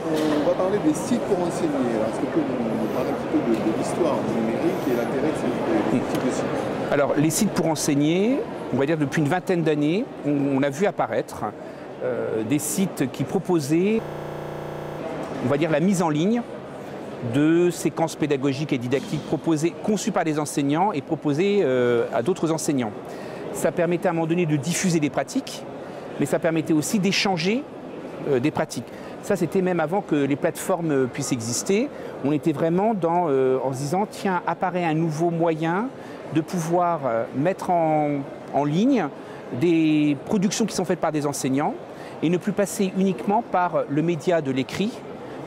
on va parler des sites pour enseigner. Est-ce que vous pouvez nous parler un petit peu de l'histoire du numérique et l'intérêt de ce type de sites? Alors, les sites pour enseigner, on va dire depuis une vingtaine d'années, on a vu apparaître des sites qui proposaient, on va dire, la mise en ligne de séquences pédagogiques et didactiques conçues par des enseignants et proposées à d'autres enseignants. Ça permettait à un moment donné de diffuser des pratiques, mais ça permettait aussi d'échanger des pratiques. Ça, c'était même avant que les plateformes puissent exister. On était vraiment en se disant, tiens, apparaît un nouveau moyen de pouvoir mettre en ligne des productions qui sont faites par des enseignants et ne plus passer uniquement par le média de l'écrit,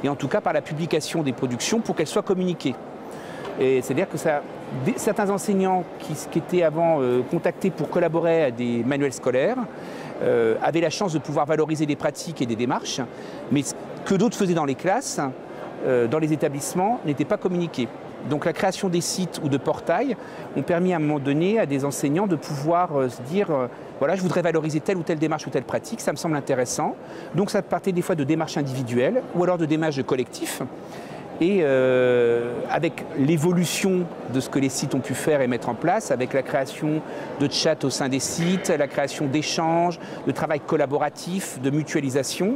et en tout cas par la publication des productions pour qu'elles soient communiquées. C'est-à-dire que certains enseignants qui étaient avant contactés pour collaborer à des manuels scolaires avaient la chance de pouvoir valoriser des pratiques et des démarches, mais ce que d'autres faisaient dans les classes, dans les établissements, n'était pas communiqué. Donc la création des sites ou de portails ont permis à un moment donné à des enseignants de pouvoir se dire voilà, je voudrais valoriser telle ou telle démarche ou telle pratique, ça me semble intéressant. Donc ça partait des fois de démarches individuelles ou alors de démarches de collectifs. Et avec l'évolution de ce que les sites ont pu faire et mettre en place, avec la création de chats au sein des sites, la création d'échanges, de travail collaboratif, de mutualisation,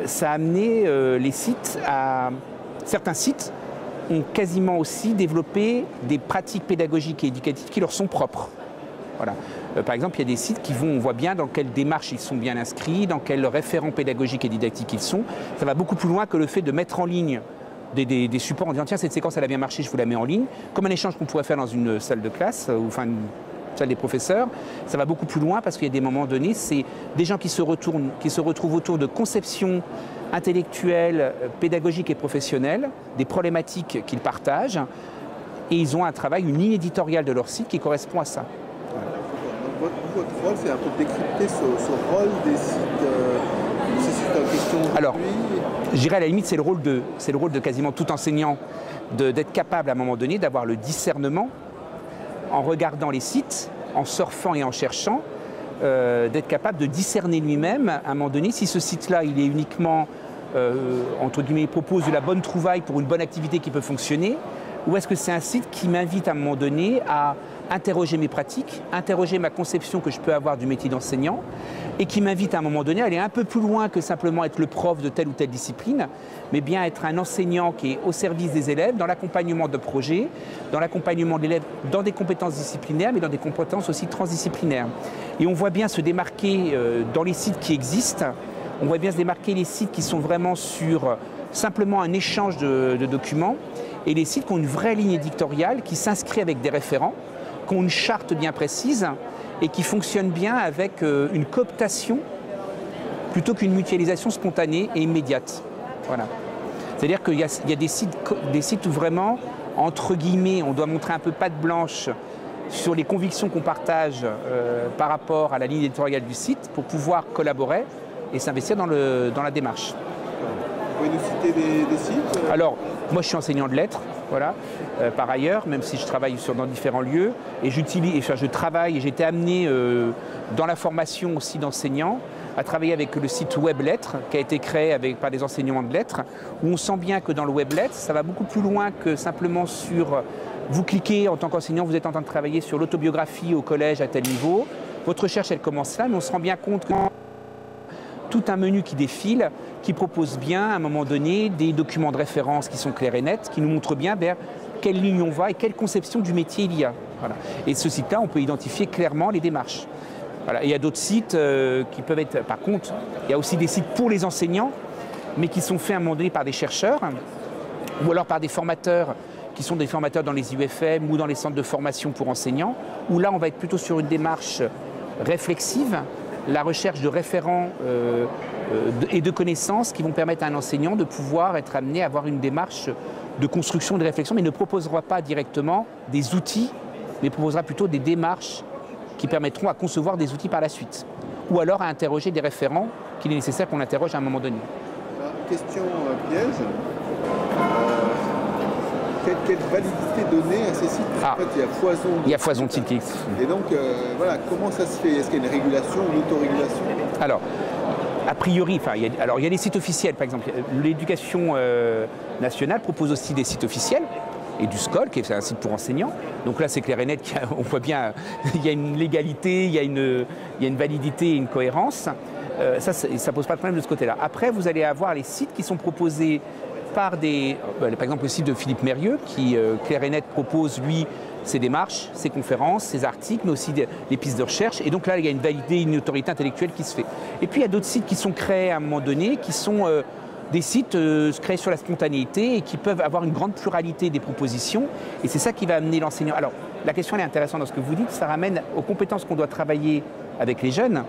ça a amené les sites à... Certains sites ont quasiment aussi développé des pratiques pédagogiques et éducatives qui leur sont propres. Voilà. Par exemple, il y a des sites on voit bien dans quelle démarche ils sont bien inscrits, dans quels référents pédagogiques et didactiques ils sont. Ça va beaucoup plus loin que le fait de mettre en ligne des supports en disant tiens, cette séquence elle a bien marché, je vous la mets en ligne, comme un échange qu'on pourrait faire dans une salle de classe, ou enfin une salle des professeurs. Ça va beaucoup plus loin parce qu'il y a des moments donnés, c'est des gens qui se retrouvent autour de conceptions intellectuelles, pédagogiques et professionnelles, des problématiques qu'ils partagent, et ils ont un travail, une ligne éditoriale de leur site qui correspond à ça. Donc, votre rôle, c'est un peu de décrypter ce rôle des sites en question aujourd'hui. Alors, je dirais à la limite, c'est le rôle de quasiment tout enseignant d'être capable à un moment donné d'avoir le discernement en regardant les sites, en surfant et en cherchant, d'être capable de discerner lui-même à un moment donné si ce site-là, il est uniquement, entre guillemets, il propose de la bonne trouvaille pour une bonne activité qui peut fonctionner, ou est-ce que c'est un site qui m'invite à un moment donné à interroger mes pratiques, interroger ma conception que je peux avoir du métier d'enseignant, et qui m'invite à un moment donné à aller un peu plus loin que simplement être le prof de telle ou telle discipline, mais bien être un enseignant qui est au service des élèves, dans l'accompagnement de projets, dans l'accompagnement de l'élève dans des compétences disciplinaires, mais dans des compétences aussi transdisciplinaires. Et on voit bien se démarquer dans les sites qui existent, on voit bien se démarquer les sites qui sont vraiment sur simplement un échange de documents, et les sites qui ont une vraie ligne éditoriale, qui s'inscrit avec des référents, qui ont une charte bien précise et qui fonctionnent bien avec une cooptation plutôt qu'une mutualisation spontanée et immédiate. Voilà. C'est-à-dire qu'il y a des sites où vraiment, entre guillemets, on doit montrer un peu patte blanche sur les convictions qu'on partage par rapport à la ligne éditoriale du site pour pouvoir collaborer et s'investir dans la démarche. Vous pouvez nous citer des sites? Alors, moi je suis enseignant de lettres, voilà, par ailleurs, même si je travaille dans différents lieux, et je travaille, et j'ai été amené dans la formation aussi d'enseignants, à travailler avec le site Web Lettres, qui a été créé par des enseignants de lettres, où on sent bien que dans le Web Lettres, ça va beaucoup plus loin que simplement sur, vous cliquez en tant qu'enseignant, vous êtes en train de travailler sur l'autobiographie au collège à tel niveau, votre recherche elle commence là, mais on se rend bien compte que tout un menu qui défile, qui propose bien à un moment donné des documents de référence qui sont clairs et nets, qui nous montrent bien vers quelle ligne on va et quelle conception du métier il y a. Voilà. Et ce site-là, on peut identifier clairement les démarches. Voilà. Et il y a d'autres sites qui peuvent être... Par contre, il y a aussi des sites pour les enseignants, mais qui sont faits à un moment donné par des chercheurs, ou alors par des formateurs qui sont des formateurs dans les UFM ou dans les centres de formation pour enseignants, où là, on va être plutôt sur une démarche réflexive, la recherche de référents et de connaissances qui vont permettre à un enseignant de pouvoir être amené à avoir une démarche de construction, de réflexion, mais ne proposera pas directement des outils, mais proposera plutôt des démarches qui permettront à concevoir des outils par la suite. Ou alors à interroger des référents qu'il est nécessaire qu'on interroge à un moment donné. Question piège. Quelle validité donner à ces sites? En fait, il y a foison de sites qui existent. Et donc, voilà, comment ça se fait? Est-ce qu'il y a une régulation, une autorégulation? Alors, A priori, enfin, il y a des sites officiels, par exemple. L'éducation nationale propose aussi des sites officiels, et du SCOL, qui est un site pour enseignants. Donc là, c'est clair et net, on voit bien, il y a une légalité, il y a une validité et une cohérence. Ça ne pose pas de problème de ce côté-là. Après, vous allez avoir les sites qui sont proposés par par exemple, le site de Philippe Mérieux, qui, clair et net, propose, lui, ses démarches, ses conférences, ses articles, mais aussi des pistes de recherche. Et donc là, il y a une validité, une autorité intellectuelle qui se fait. Et puis, il y a d'autres sites qui sont créés à un moment donné, qui sont des sites créés sur la spontanéité et qui peuvent avoir une grande pluralité des propositions. Et c'est ça qui va amener l'enseignant. Alors, la question elle est intéressante dans ce que vous dites. Ça ramène aux compétences qu'on doit travailler avec les jeunes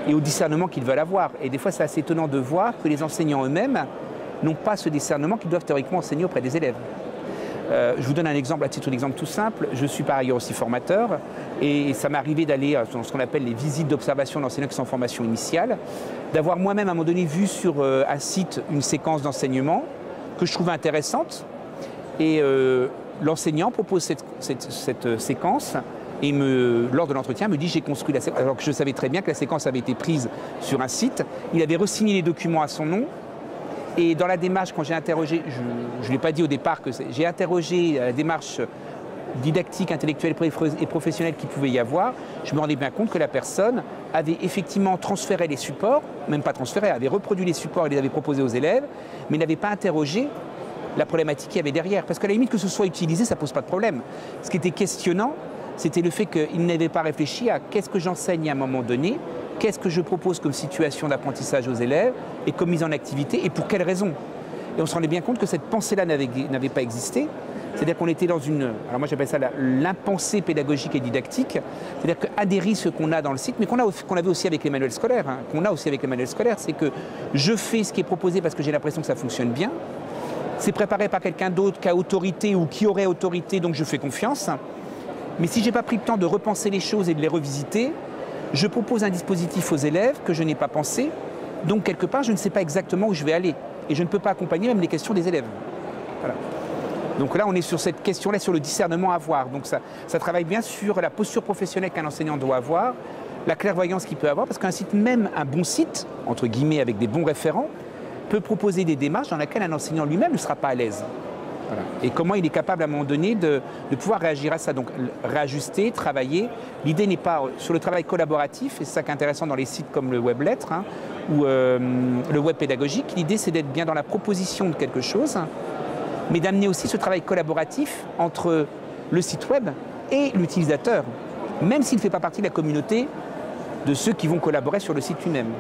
et au discernement qu'ils veulent avoir. Et des fois, c'est assez étonnant de voir que les enseignants eux-mêmes n'ont pas ce discernement qu'ils doivent théoriquement enseigner auprès des élèves. Je vous donne un exemple, à titre d'exemple tout simple. Je suis par ailleurs aussi formateur et ça m'est arrivé d'aller dans ce qu'on appelle les visites d'observation d'enseignants qui sont en formation initiale, d'avoir moi-même à un moment donné vu sur un site une séquence d'enseignement que je trouvais intéressante et l'enseignant propose cette séquence et lors de l'entretien me dit j'ai construit la séquence, alors que je savais très bien que la séquence avait été prise sur un site. Il avait re-signé les documents à son nom. Et dans la démarche, quand j'ai interrogé, je ne l'ai pas dit au départ, que j'ai interrogé la démarche didactique, intellectuelle et professionnelle qu'il pouvait y avoir, je me rendais bien compte que la personne avait effectivement transféré les supports, même pas transféré, avait reproduit les supports et les avait proposés aux élèves, mais n'avait pas interrogé la problématique qu'il y avait derrière. Parce qu'à la limite que ce soit utilisé, ça ne pose pas de problème. Ce qui était questionnant, c'était le fait qu'il n'avait pas réfléchi à qu'est-ce que j'enseigne à un moment donné, qu'est-ce que je propose comme situation d'apprentissage aux élèves et comme mise en activité et pour quelles raisons. Et on se rendait bien compte que cette pensée-là n'avait pas existé. C'est-à-dire qu'on était dans alors moi j'appelle ça l'impensée pédagogique et didactique. C'est-à-dire qu'un des risques qu'on a dans le site, mais qu'on avait aussi avec les manuels scolaires, c'est que je fais ce qui est proposé parce que j'ai l'impression que ça fonctionne bien. C'est préparé par quelqu'un d'autre qui a autorité ou qui aurait autorité, donc je fais confiance. Mais si je n'ai pas pris le temps de repenser les choses et de les revisiter, je propose un dispositif aux élèves que je n'ai pas pensé, donc quelque part je ne sais pas exactement où je vais aller. Et je ne peux pas accompagner même les questions des élèves. Voilà. Donc là on est sur cette question-là, sur le discernement à avoir. Donc ça travaille bien sur la posture professionnelle qu'un enseignant doit avoir, la clairvoyance qu'il peut avoir, parce qu'un site, même un bon site, entre guillemets avec des bons référents, peut proposer des démarches dans lesquelles un enseignant lui-même ne sera pas à l'aise. Voilà. Et comment il est capable à un moment donné de pouvoir réagir à ça, donc réajuster, travailler. L'idée n'est pas sur le travail collaboratif, et c'est ça qui est intéressant dans les sites comme le web lettres ou le web pédagogique. L'idée c'est d'être bien dans la proposition de quelque chose, mais d'amener aussi ce travail collaboratif entre le site web et l'utilisateur, même s'il ne fait pas partie de la communauté de ceux qui vont collaborer sur le site lui-même.